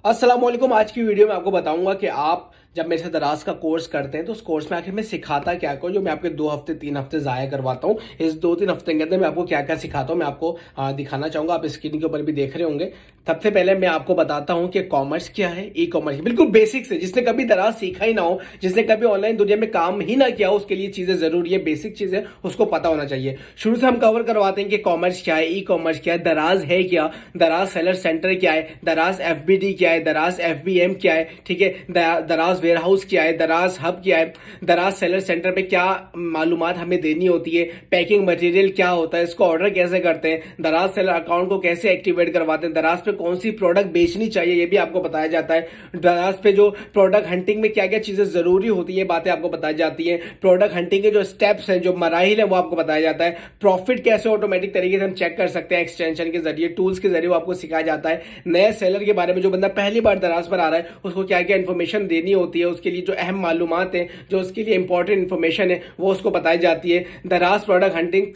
अस्सलाम वालेकुम। आज की वीडियो में आपको बताऊंगा कि आप जब मेरे से दराज का कोर्स करते हैं तो उस कोर्स में आखिर में सिखाता क्या को, जो मैं आपके 2 हफ्ते 3 हफ्ते जाया करवाता हूँ। इस 2-3 हफ्ते के अंदर मैं आपको क्या क्या सिखाता हूँ मैं आपको दिखाना चाहूंगा। आप स्क्रीन के ऊपर भी देख रहे होंगे। सबसे पहले मैं आपको बताता हूँ कि कॉमर्स क्या है, ई कॉमर्स बिल्कुल बेसिक से, जिसने कभी दराज सीखा ही ना हो, जिसने कभी ऑनलाइन दुनिया में काम ही ना किया हो, उसके लिए चीजें जरूरी है, बेसिक चीजें उसको पता होना चाहिए। शुरू से हम कवर करवाते हैं कि कॉमर्स क्या है, ई कॉमर्स क्या है, दराज है क्या, दराज सेलर सेंटर क्या है, दराज एफबीडी क्या है, दराज एफबीएम क्या है, ठीक है, दराज वेयर हाउस क्या है, दराज हब क्या है, दराज सेलर सेंटर पे क्या मालूमात हमें देनी होती है, पैकिंग मटेरियल क्या होता है, इसको ऑर्डर कैसे करते हैं, दराज सेलर अकाउंट को कैसे एक्टिवेट करवाते हैं, दराज पे कौन सी प्रोडक्ट बेचनी चाहिए ये भी आपको बताया जाता है, दराज पे जो प्रोडक्ट हंटिंग में क्या क्या चीजें जरूरी होती है बातें आपको बताई जाती है, प्रोडक्ट हंटिंग के जो स्टेप्स हैं, जो मराहिल है वो आपको बताया जाता है, प्रॉफिट कैसे ऑटोमेटिक तरीके से हम चेक कर सकते हैं एक्सटेंशन के जरिए, टूल्स के जरिए वो आपको सिखाया जाता है। नए सेलर के बारे में, जो बंदा पहली बार दराज पर आ रहा है उसको क्या क्या इन्फॉर्मेशन देनी होती है, उसके लिए जो अहम मालूमात है, जो उसके लिए इंपॉर्टेंट इंफॉर्मेशन है वो उसको बताई जाती है। दराज प्रोडक्ट हंटिंग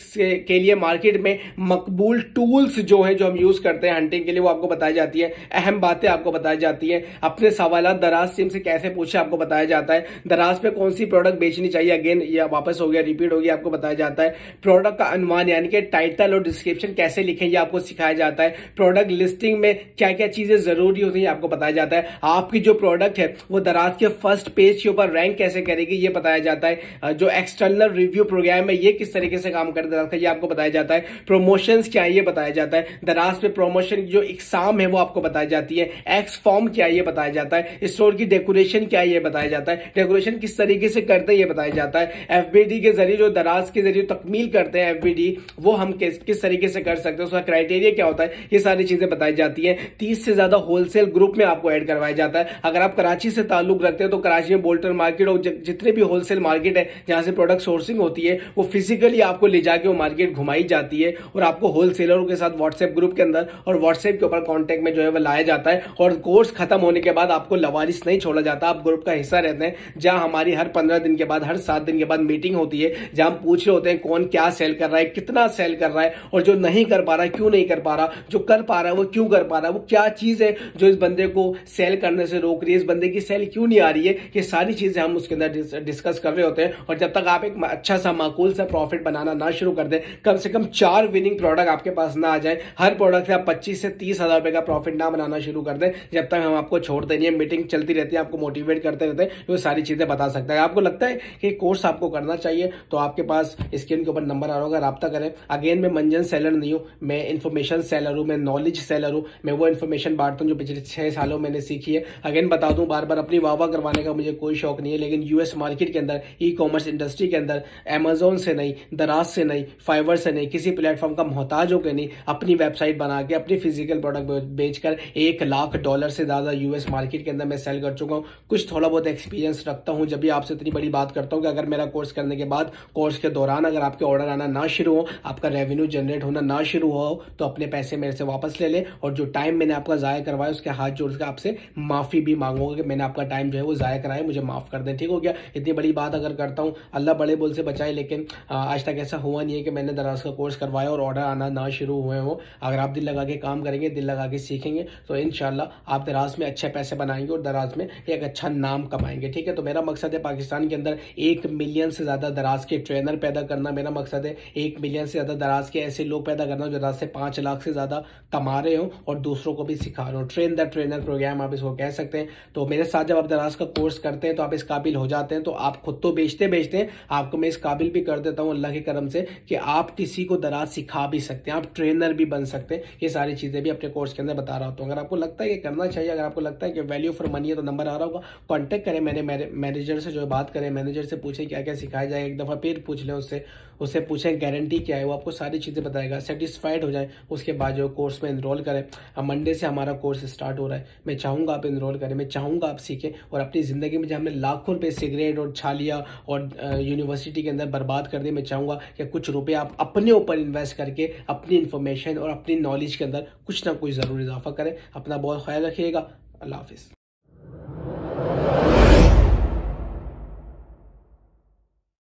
के लिए मार्केट में मकबूल टूल्स जो है, जो हम यूज करते हैं हंटिंग के लिए, वो आपको बताई जाती है। अहम बातें आपको बताई जाती है। अपने सवाल दराज टीम से कैसे पूछे आपको बताया जाता है। दराज पे कौन सी प्रोडक्ट बेचनी चाहिए, अगेन ये वापस हो गया, रिपीट हो गया, आपको बताया जाता है। प्रोडक्ट का अनुमान यानी कि टाइटल और डिस्क्रिप्शन कैसे लिखें ये आपको सिखाया जाता है। प्रोडक्ट लिस्टिंग में क्या क्या चीजें जरूरी होती है आपको बताया जाता है। आपकी जो प्रोडक्ट है वो दराज के फर्स्ट पेज के ऊपर रैंक कैसे करेगी ये बताया जाता है। जो एक्सटर्नल रिव्यू प्रोग्राम है ये किस तरीके से काम करे दराज का, ये आपको बताया जाता है। प्रमोशंस क्या है ये बताया जाता है। दराज पे प्रमोशन जो एग्जाम है वो आपको बताई जाती है। एक्स फॉर्म क्या है ये बताया जाता है। स्टोर की डेकोरेशन क्या है ये बताया जाता है। डेकोरेशन किस तरीके से करते हैं ये बताया जाता है। एफबीडी के जरिए, जो दराज के जरिए तकमील करते हैं एफबीडी, वो हम किस तरीके से कर सकते हैं, उसका क्राइटेरिया क्या होता है, ये सारी चीजें बताई जाती है। 30 से ज्यादा होलसेल ग्रुप में आपको ऐड करवाया जाता है। अगर आप कराची से ताल्लुक रखते हैं तो कराची में बोल्टन मार्केट और जितने भी होलसेल मार्केट है जहां से प्रोडक्ट सोर्सिंग होती है, वो फिजिकली आपको ले जाके वो मार्केट घुमाई जाती है और आपको होलसेलरों के साथ व्हाट्सएप ग्रुप के अंदर और व्हाट्सएप के ऊपर कॉन्टेक्ट में जो है वो लाया जाता है। और कोर्स खत्म होने के बाद आपको लवारिस नहीं छोड़ा जाता, आप ग्रुप का हिस्सा रहते हैं, जहां हमारी हर 15 दिन के बाद, हर 7 दिन के बाद मीटिंग होती है, जहां हम पूछ रहे होते हैं कौन क्या सेल कर रहा है, कितना सेल कर रहा है, और जो नहीं कर पा रहा है क्यों नहीं कर पा रहा, जो कर पा रहा है वो क्यों कर पा रहा है, वो क्या चीज है जो इस बंदे को सेल करने से रोक रही है, इस बंदे की सेल क्यों नहीं आ रही है, ये सारी चीजें हम उसके अंदर डिस्कस कर रहे होते हैं। और जब तक आप एक अच्छा सा माकूल सा प्रॉफिट बनाना ना शुरू कर दें, कम से कम 4 विनिंग प्रोडक्ट आपके पास ना आ जाए, हर प्रोडक्ट से आप 25 से 30 हजार रुपए का प्रॉफिट ना बनाना शुरू कर दें, जब तक हम आपको छोड़ते नहीं है। मीटिंग चलती रहती है, आपको मोटिवेट करते रहते हैं, वो सारी चीजें बता सकता है। आपको लगता है कि कोर्स आपको करना चाहिए तो आपके पास स्क्रीन के ऊपर नंबर आ रहा होगा, राब्ता करें। अगेन मैं मंजन सेलर नहीं हूं, मैं इन्फॉर्मेशन सेलर हूं, मैं नॉलेज सेलर हूं, मैं वो इन्फॉर्मेशन बांटता हूं जो पिछले 6 सालों मैंने सीखी है। अगेन बता दूं, बार बार अपनी वाह करवाने का मुझे कोई शौक नहीं है, लेकिन यूएस मार्केट के अंदर, ई कॉमर्स इंडस्ट्री के अंदर, अमेजोन से नहीं, दराज से नहीं, फाइवर से नहीं, किसी प्लेटफॉर्म का मोहताज होकर नहीं, अपनी वेबसाइट बना के अपनी फिजिकल प्रोडक्ट बेचकर $1 लाख से ज्यादा यूएस मार्केट के अंदर मैं सेल कर चुका हूं। कुछ थोड़ा बहुत एक्सपीरियंस रखता हूं, जब भी आपसे इतनी बड़ी बात करता हूं कि अगर मेरा कोर्स करने के बाद, कोर्स के दौरान अगर आपके ऑर्डर आना ना शुरू हो, आपका रेवेन्यू जनरेट होना ना शुरू हो, तो अपने पैसे मेरे से वापस ले ले, और जो टाइम मैंने आपका जाया करवाया उसके हाथ जोड़ के आपसे माफी भी मांगूंगा कि मैंने आपका टाइम जो है वो जाया कराया, मुझे माफ कर दें, ठीक हो गया। इतनी बड़ी बात अगर करता हूं, अल्लाह बड़े बोल से बचाए, लेकिन आज तक ऐसा हुआ नहीं है कि मैंने दराज का कोर्स करवाया और ऑर्डर आना ना शुरू हुए हो। अगर आप दिल लगा के काम करेंगे, दिल लगा के सीखेंगे, तो इंशाल्लाह आप दराज में अच्छे पैसे बनाएंगे और दराज में एक अच्छा नाम कमाएंगे, ठीक है। तो मेरा मकसद है पाकिस्तान के अंदर 1 मिलियन से ज्यादा दराज के ट्रेनर पैदा करना। मेरा मकसद है 1 मिलियन से ज्यादा दराज के ऐसे लोग पैदा करना जो दराज से 5 लाख से ज्यादा कमा रहे हो और दूसरों को भी सिखा रहे हो। ट्रेन द ट्रेनर प्रोग्राम आप इसको कह सकते हैं। तो मेरे साथ जब आप दराज का कोर्स करते हैं तो आप इस काबिल हो जाते हैं, तो आप खुद तो बेचते हैं, आपको मैं इस काबिल भी कर देता हूं अल्लाह के करम से कि आप किसी को दराज सिखा भी सकते हैं, आप ट्रेनर भी बन सकते हैं। ये सारी चीजें भी अपने कोर्स के अंदर बता रहा हूं। अगर आपको लगता है कि करना चाहिए, अगर आपको लगता है कि वैल्यू फॉर मनी है, तो नंबर आ रहा होगा, कांटेक्ट करें, मैंने मैनेजर से जो बात करें, मैनेजर से पूछें क्या क्या सिखाया जाए, एक दफा फिर पूछ लें उससे पूछें गारंटी क्या है, वो आपको सारी चीजें बताएगा। सेटिस्फाइड हो जाए उसके बाद जो कोर्स में एनरोल करें। अब मंडे से हमारा कोर्स स्टार्ट हो रहा है, मैं चाहूंगा आप एनरोल करें, मैं चाहूंगा आप सीखें और अपनी जिंदगी में जब हमने लाखों रुपए सिगरेट और छालिया और यूनिवर्सिटी के अंदर बर्बाद कर दिए, मैं चाहूंगा कि कुछ रुपए आप अपने ऊपर इन्वेस्ट करके अपनी इंफॉर्मेशन और अपनी नॉलेज के अंदर कुछ ना कुछ जरूर इजाफा करें। अपना बहुत ख्याल रखिएगा। अल्लाह हाफिज।